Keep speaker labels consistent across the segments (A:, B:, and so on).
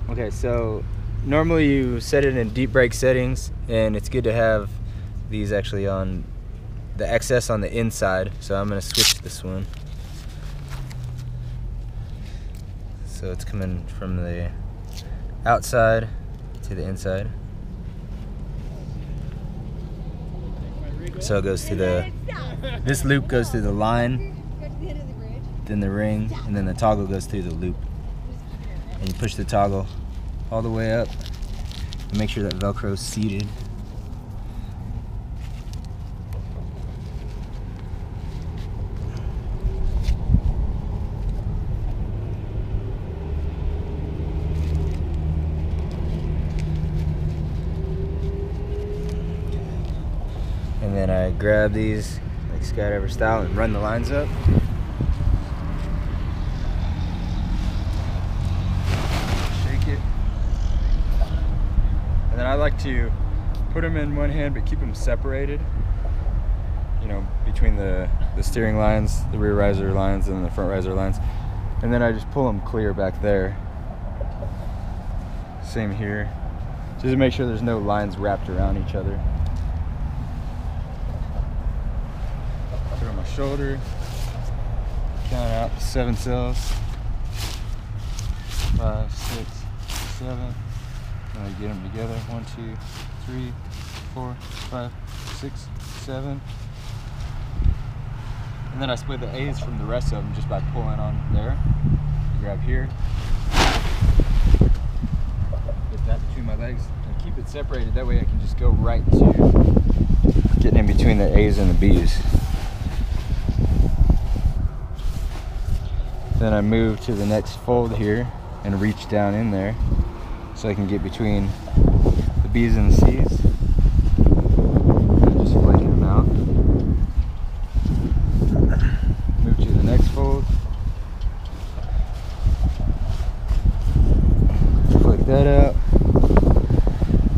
A: Okay, so normally you set it in deep brake settings, and it's good to have these actually on the excess on the inside. So I'm going to switch this one. So it's coming from the outside to the inside. So it goes to this loop goes through the line, then the ring, and then the toggle goes through the loop. And you push the toggle all the way up and make sure that Velcro is seated. And then I grab these like skydiver style and run the lines up. And then I like to put them in one hand but keep them separated, you know, between the steering lines, the rear riser lines, and the front riser lines. And then I just pull them clear back there. Same here, just to make sure there's no lines wrapped around each other. Put it on my shoulder, count out 7 cells, 5, 6, 7. And I get them together. 1, 2, 3, 4, 5, 6, 7. And then I split the A's from the rest of them just by pulling on there. I grab here. Get that between my legs and keep it separated. That way I can just go right to getting in between the A's and the B's. Then I move to the next fold here and reach down in there, so I can get between the B's and the C's. And just flick them out. Move to the next fold. Flick that out.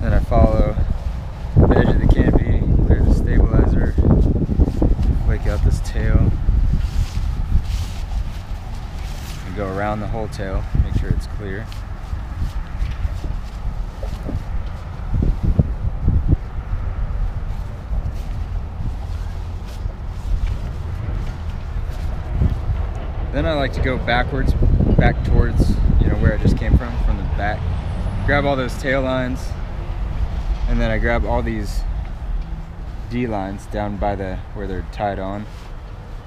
A: Then I follow the edge of the canopy, clear the stabilizer, flick out this tail, and go around the whole tail, make sure it's clear. Then I like to go backwards, back towards, you know, where I just came from the back. Grab all those tail lines, and then I grab all these D lines down by where they're tied on,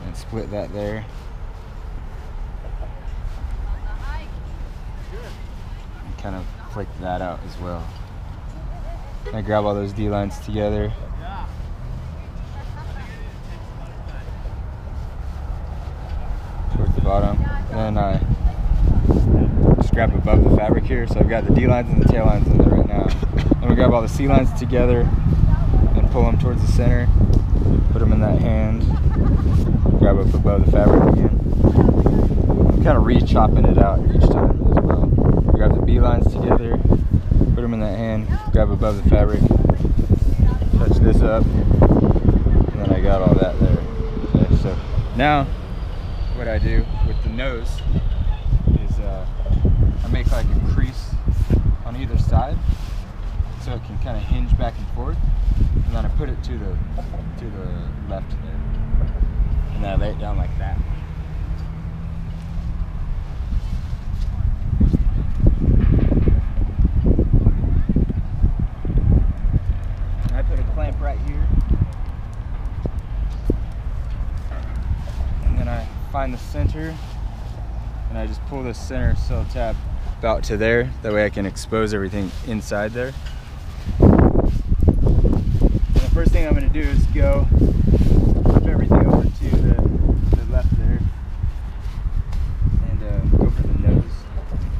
A: and split that there. And kind of flick that out as well. I grab all those D lines together. Towards the bottom, and I just grab above the fabric here. So I've got the D lines and the tail lines in there right now. I'm gonna grab all the C lines together and pull them towards the center. Put them in that hand. Grab up above the fabric again. I'm kind of re-chopping it out each time as well. Grab the B lines together. Put them in that hand. Grab above the fabric. Touch this up, and then I got all that there. Okay, so now, what I do with the nose is I make like a crease on either side so it can kind of hinge back and forth, and then I put it to the left there, and then I lay it down like that. And I put a clamp right here, and then I find the center, and I just pull the center cell tab about to there. That way I can expose everything inside there. And the first thing I'm going to do is go flip everything over to the left there, and go for the nose.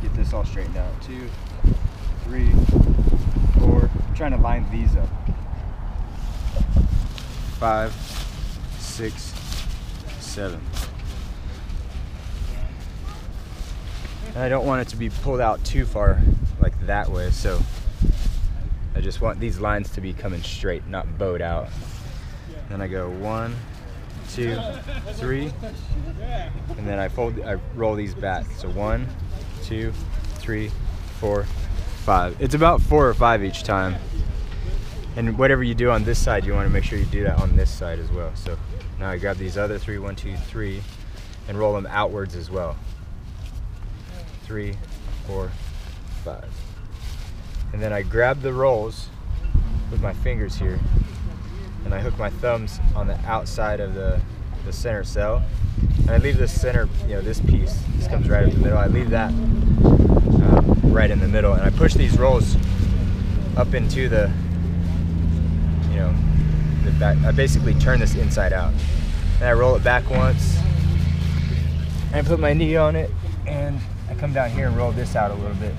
A: Get this all straightened out. 2, 3, 4. I'm trying to line these up. 5, 6, 7. And I don't want it to be pulled out too far like that way, so I just want these lines to be coming straight, not bowed out. Then I go 1, 2, 3, and then I roll these back. So 1, 2, 3, 4, 5. It's about 4 or 5 each time. And whatever you do on this side, you want to make sure you do that on this side as well. So now I grab these other 3, 1, 2, 3, and roll them outwards as well. 3, 4, 5. And then I grab the rolls with my fingers here, and I hook my thumbs on the outside of the center cell. And I leave this center, this piece, this comes right in the middle. I leave that right in the middle, and I push these rolls up into the back. I basically turn this inside out. Then I roll it back once, and I put my knee on it, and I come down here and roll this out a little bit.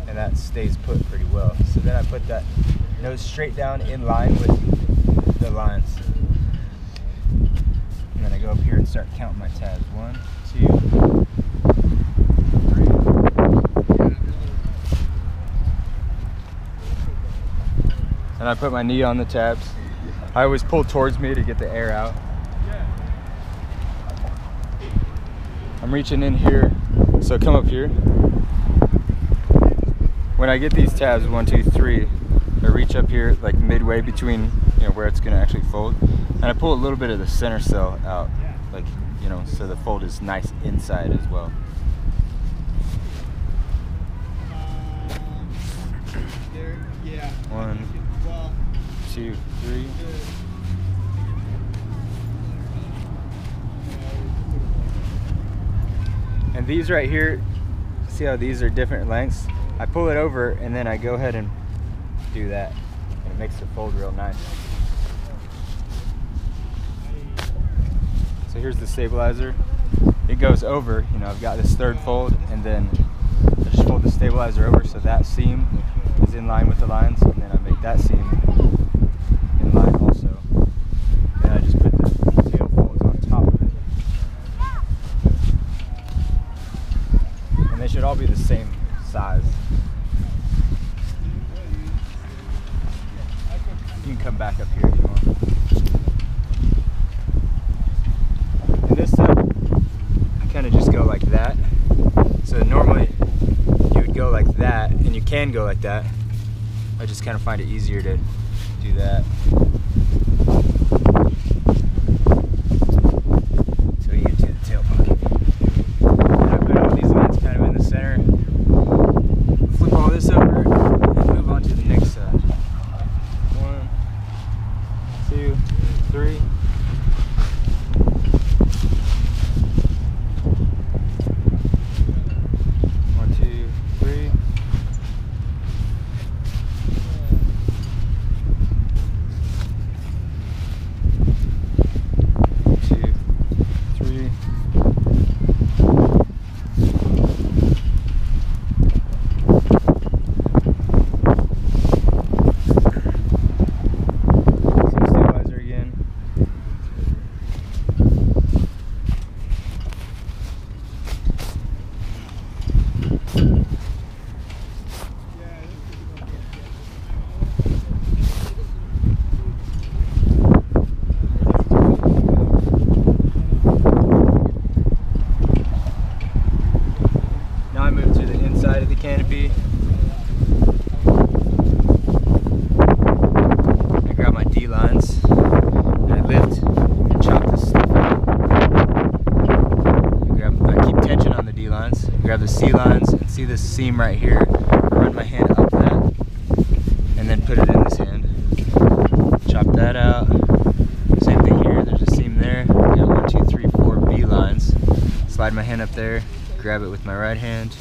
A: And that stays put pretty well. So then I put that nose straight down in line with the lines. And then I go up here and start counting my tabs. 1, 2, 3. And I put my knee on the tabs. I always pull towards me to get the air out. I'm reaching in here, so come up here. When I get these tabs, 1, 2, 3, I reach up here like midway between where it's gonna actually fold, and I pull a little bit of the center cell out, like so the fold is nice inside as well.
B: Yeah.
A: 1, 2, 3. And these right here, see how these are different lengths? I pull it over and then I go ahead and do that. And it makes it fold real nice. So here's the stabilizer. It goes over, I've got this third fold, and then I just fold the stabilizer over so that seam is in line with the lines, and then I make that seam in line also. And I just put the tail folds on top of it. And they should all be the same size. You can come back up here if you want. And this time, I kind of just go like that. So normally you would go like that, and you can go like that. I just kind of find it easier to do that. So you get to the tail pocket. And I put all these lines kind of in the center. Flip all this over and move on to the next side. 1, 2, 3. Canopy. I grab my D lines and I lift and chop this stuff out. I keep tension on the D lines. I grab the C lines and see this seam right here. I run my hand up that and then put it in this hand. Chop that out. Same thing here. There's a seam there. I got 1, 2, 3, 4 B lines. Slide my hand up there. Grab it with my right hand.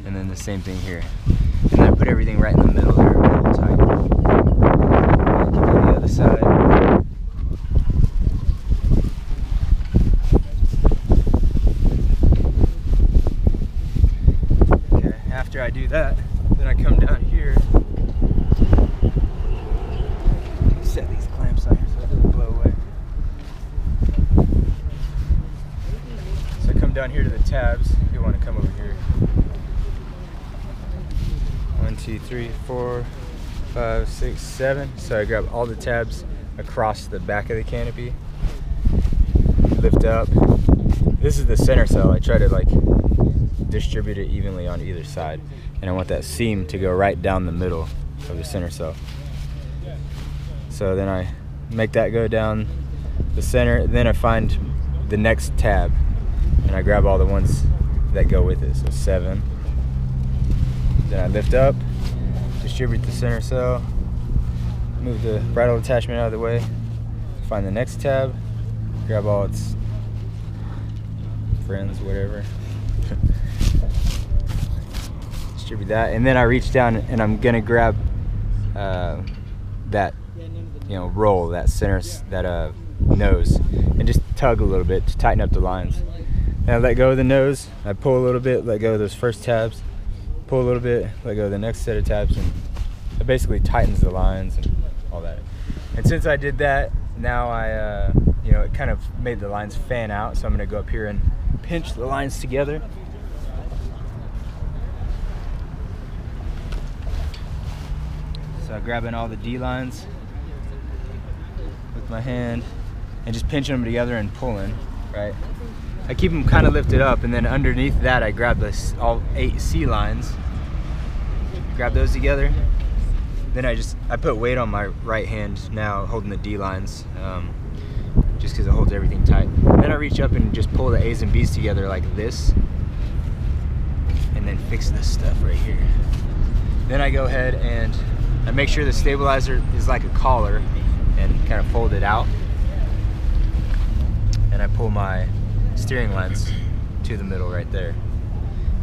A: And then the same thing here. And then I put everything right in the middle there, real tight. Keep on the other side. Okay, after I do that, then I come down here. Set these clamps on here so it doesn't blow away. So I come down here to the tabs. You want to come over here. 1, 2, 3, 4, 5, 6, 7. So I grab all the tabs across the back of the canopy. Lift up. This is the center cell. I try to like distribute it evenly on either side. And I want that seam to go right down the middle of the center cell. So then I make that go down the center, then I find the next tab and I grab all the ones that go with it. So 7. Then I lift up, distribute the center cell, move the bridle attachment out of the way, find the next tab, grab all its friends, whatever. Distribute that, and then I reach down and I'm gonna grab that, roll, that center, that nose, and just tug a little bit to tighten up the lines. And I let go of the nose, I pull a little bit, let go of those first tabs, pull a little bit, let go of the next set of tabs, and it basically tightens the lines and all that. And since I did that, now I, it kind of made the lines fan out, so I'm gonna go up here and pinch the lines together. So I'm grabbing all the D lines with my hand and just pinching them together and pulling, right? I keep them kind of lifted up, and then underneath that I grab all 8 C lines, grab those together. Then I put weight on my right hand now, holding the D lines, just because it holds everything tight. Then I reach up and just pull the A's and B's together like this, and then fix this stuff right here. Then I go ahead and I make sure the stabilizer is like a collar and kind of fold it out. And I pull my steering lines to the middle right there.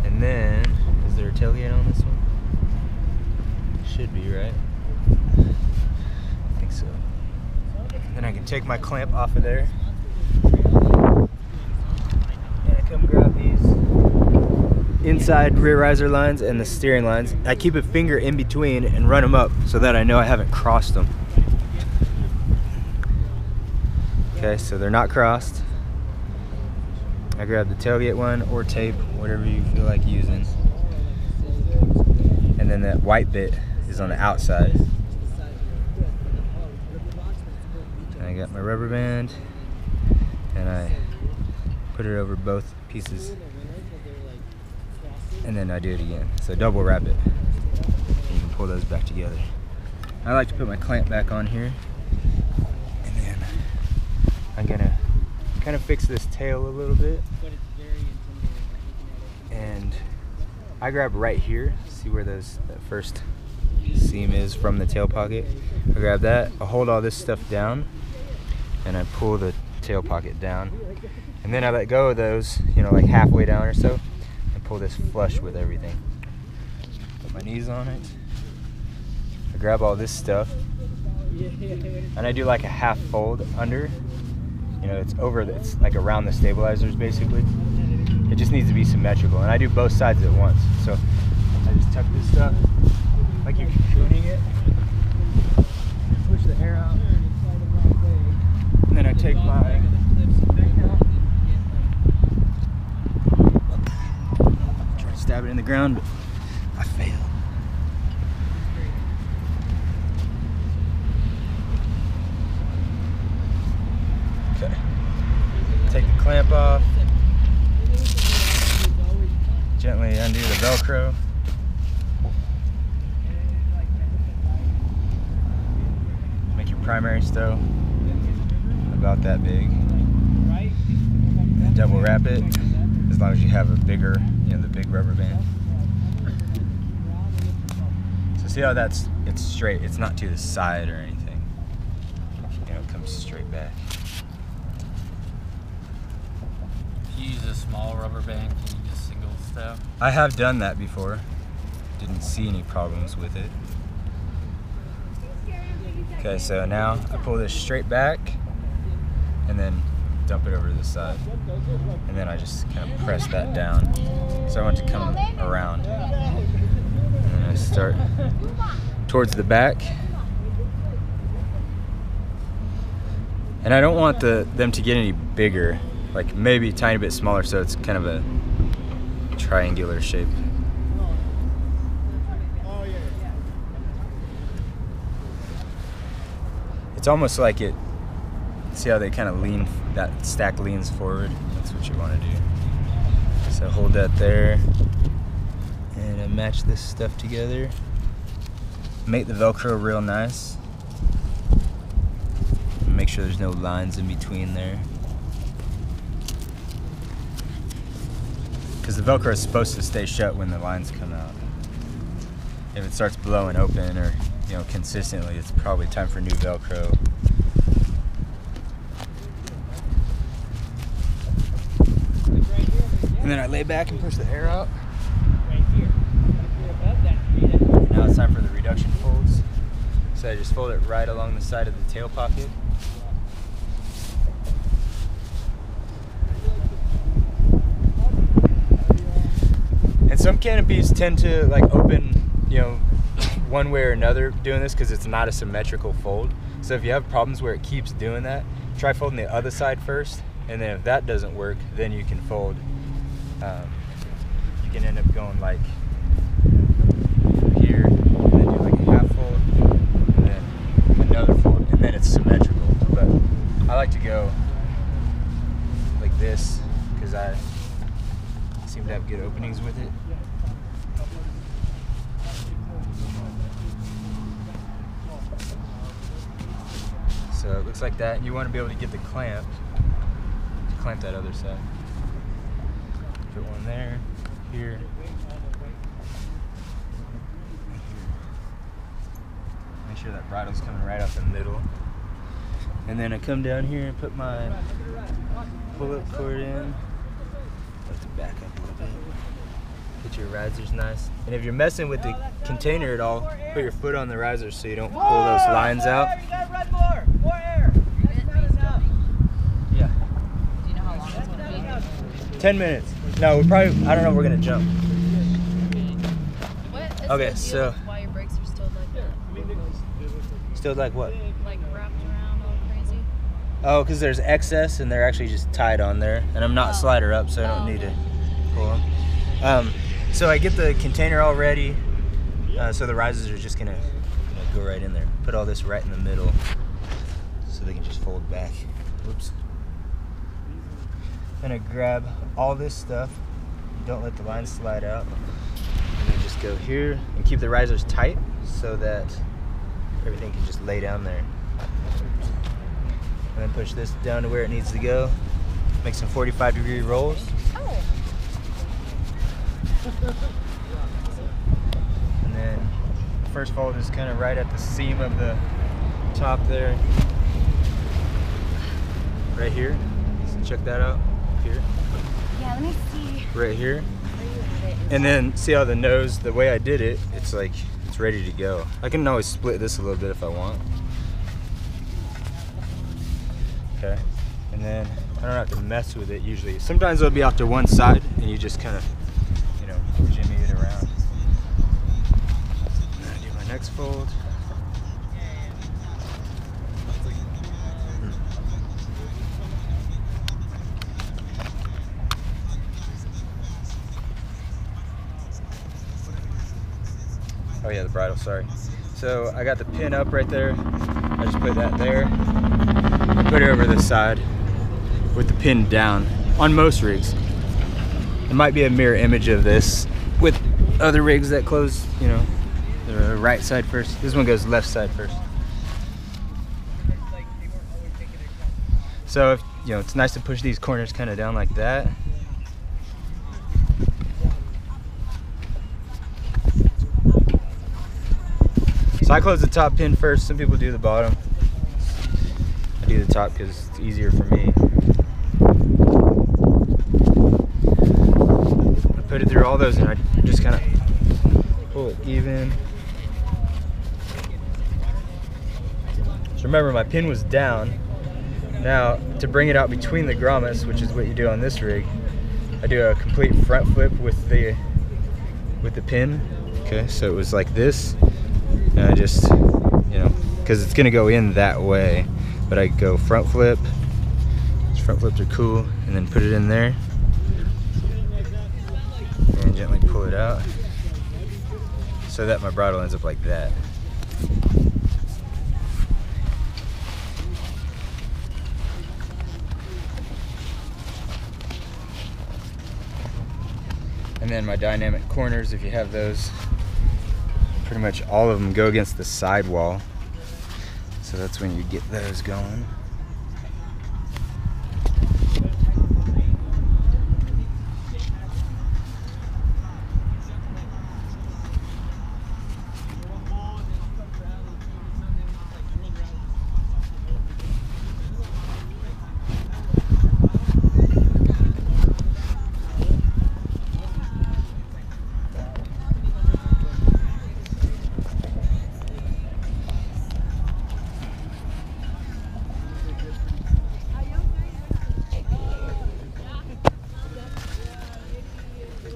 A: And then, is there a tailgate on this one? Should be, right? I think so. Then I can take my clamp off of there. And I come grab these inside rear riser lines and the steering lines. I keep a finger in between and run them up so that I know I haven't crossed them. Okay, so they're not crossed. I grab the tailgate one or tape, whatever you feel like using. And then that white bit is on the outside. And I got my rubber band and I put it over both pieces. And then I do it again. So double wrap it. And you can pull those back together. I like to put my clamp back on here. And then I'm gonna kind of fix this tail a little bit. And I grab right here. See where that first seam is from the tail pocket? I grab that, I hold all this stuff down, and I pull the tail pocket down. And then I let go of those, like halfway down or so, and pull this flush with everything. Put my knees on it. I grab all this stuff, and I do like a half fold under. It's like around the stabilizers basically. It just needs to be symmetrical, and I do both sides at once. So I just tuck this stuff like you're cocooning it, push the hair out, and then I take my try to stab it in the ground, but I failed. Okay, take the clamp off, gently undo the Velcro. Make your primary stow about that big. And double wrap it as long as you have a bigger, the big rubber band. So see how it's straight. It's not to the side or anything. It comes straight back.
C: If you use a small rubber band, can you just single stow?
A: I have done that before. Didn't see any problems with it. Okay, so now I pull this straight back and then dump it over to the side. And then I just kind of press that down. So I want it to come around. And then I start towards the back. And I don't want them to get any bigger, like maybe a tiny bit smaller, so it's kind of a triangular shape. It's almost like it, see how they kind of lean, that stack leans forward? That's what you want to do. So hold that there, and I match this stuff together. Make the Velcro real nice. Make sure there's no lines in between there. Because the Velcro is supposed to stay shut when the lines come out. If it starts blowing open or, you know, consistently, it's probably time for new Velcro. And then I lay back and push the air out. Now it's time for the reduction folds. So I just fold it right along the side of the tail pocket. And some canopies tend to like open, you know, one way or another doing this because it's not a symmetrical fold. So if you have problems where it keeps doing that, try folding the other side first, and then if that doesn't work, then you can fold. You can end up going like here, and then do like a half fold, and then another fold, and then it's symmetrical. But I like to go like this because I seem to have good openings with it. So it looks like that. You want to be able to get the clamp to clamp that other side. Put one there, here, make sure that bridle's coming right out the middle. And then I come down here and put my pull-up cord in. Let's back up a little bit. Get your risers nice. And if you're messing with the container at all, put your foot on the riser so you don't pull those lines out.
B: You gotta run more! More air! That's not enough.
A: Yeah.
D: Do you know how long it's going to be?
A: 10 minutes. No, we're probably, I don't know if we're gonna jump.
D: What? Is
A: Okay,
D: the
A: so.
D: deal why your brakes are still like that?
A: Still like what?
D: Like wrapped around all crazy?
A: Oh, because there's excess and they're actually just tied on there. And I'm not slider up, so I don't need to pull them. So I get the container all ready. So the risers are just gonna go right in there. Put all this right in the middle so they can just fold back. Whoops. Gonna grab all this stuff. Don't let the lines slide out. And then just go here and keep the risers tight so that everything can just lay down there. And then push this down to where it needs to go. Make some 45-degree rolls.
D: Oh.
A: And then the first fold is kind of right at the seam of the top there. Right here. So check that out. Here.
D: Yeah, let me see.
A: Right here. And then see how the nose, the way I did it, it's like, it's ready to go. I can always split this a little bit if I want. Okay. And then I don't have to mess with it usually. Sometimes it'll be off to one side and you just kind of, you know, jimmy it around. And then I do my next fold. Oh yeah, the bridle, sorry. So I got the pin up right there. I just put that there. I put it over the side with the pin down on most rigs. It might be a mirror image of this with other rigs that close, you know, the right side first. This one goes left side first. So if, you know, it's nice to push these corners kind of down like that. So I close the top pin first. Some people do the bottom. I do the top because it's easier for me. I put it through all those and I just kind of pull it even. So remember, my pin was down. Now to bring it out between the grommets, which is what you do on this rig, I do a complete front flip with the pin. Okay, so it was like this. And I just, you know, because it's gonna go in that way, but I go front flip. These front flips are cool, and then put it in there and gently pull it out so that my bridle ends up like that. And then my dynamic corners, if you have those, pretty much all of them go against the sidewall. So that's when you get those going.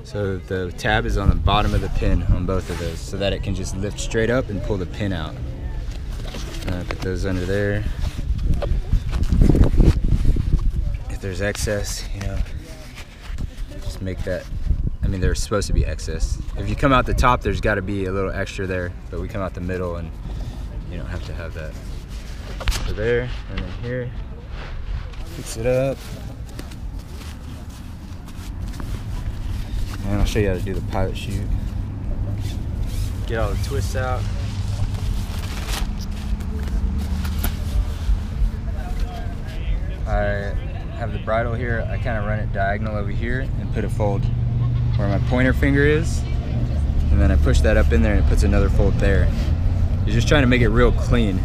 A: So the tab is on the bottom of the pin on both of those so that it can just lift straight up and pull the pin out. Put those under there. If there's excess, you know, just make that, I mean, there's supposed to be excess. If you come out the top, there's got to be a little extra there, but we come out the middle and you don't have to have that. So there, and then here, fix it up. And I'll show you how to do the pilot chute. Get all the twists out. I have the bridle here. I kind of run it diagonal over here and put a fold where my pointer finger is. And then I push that up in there and it puts another fold there. You're just trying to make it real clean.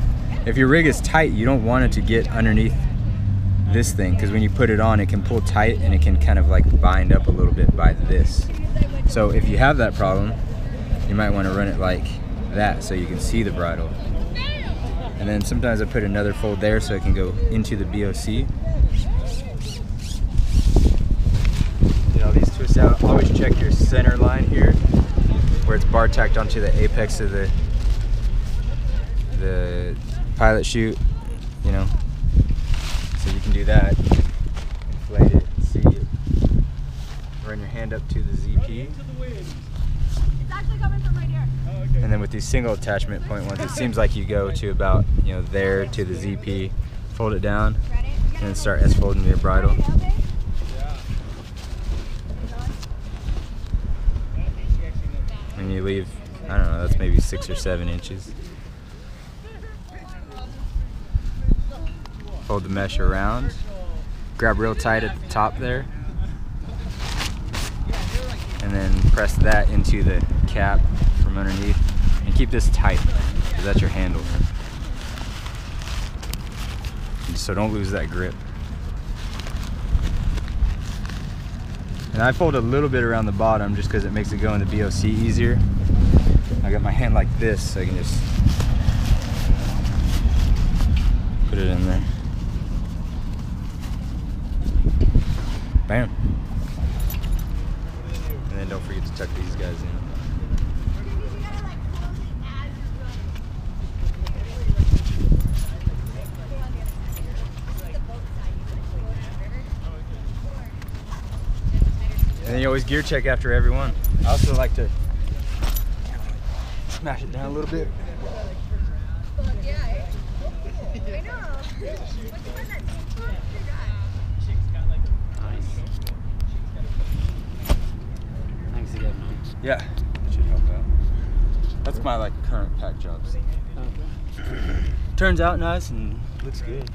A: If your rig is tight, you don't want it to get underneath this thing, because when you put it on, it can pull tight and it can kind of like bind up a little bit by this. So if you have that problem, you might want to run it like that so you can see the bridle. And then sometimes I put another fold there so it can go into the BOC. Get all these twists out. Always check your center line here where it's bar tacked onto the apex of the pilot chute, you know. So you can do that, inflate it, see it, run your hand up to the ZP.
D: It's actually coming from right here.
A: And then with these single attachment point ones, it seems like you go to about, you know, there to the ZP, fold it down, and then start S-folding your bridle. And you leave, I don't know, that's maybe 6 or 7 inches. Fold the mesh around, grab real tight at the top there, and then press that into the cap from underneath, and keep this tight, because that's your handle. So don't lose that grip. And I fold a little bit around the bottom just because it makes it go in the BOC easier. I got my hand like this, so I can just put it in there. Bam. And then don't forget to tuck these guys in. And then you always gear check after every one. I also like to smash it down a little bit.
D: Yeah. I know.
C: Thanks again, man.
A: Yeah, that should help out. That's my like current pack jobs. Turns out nice and looks good.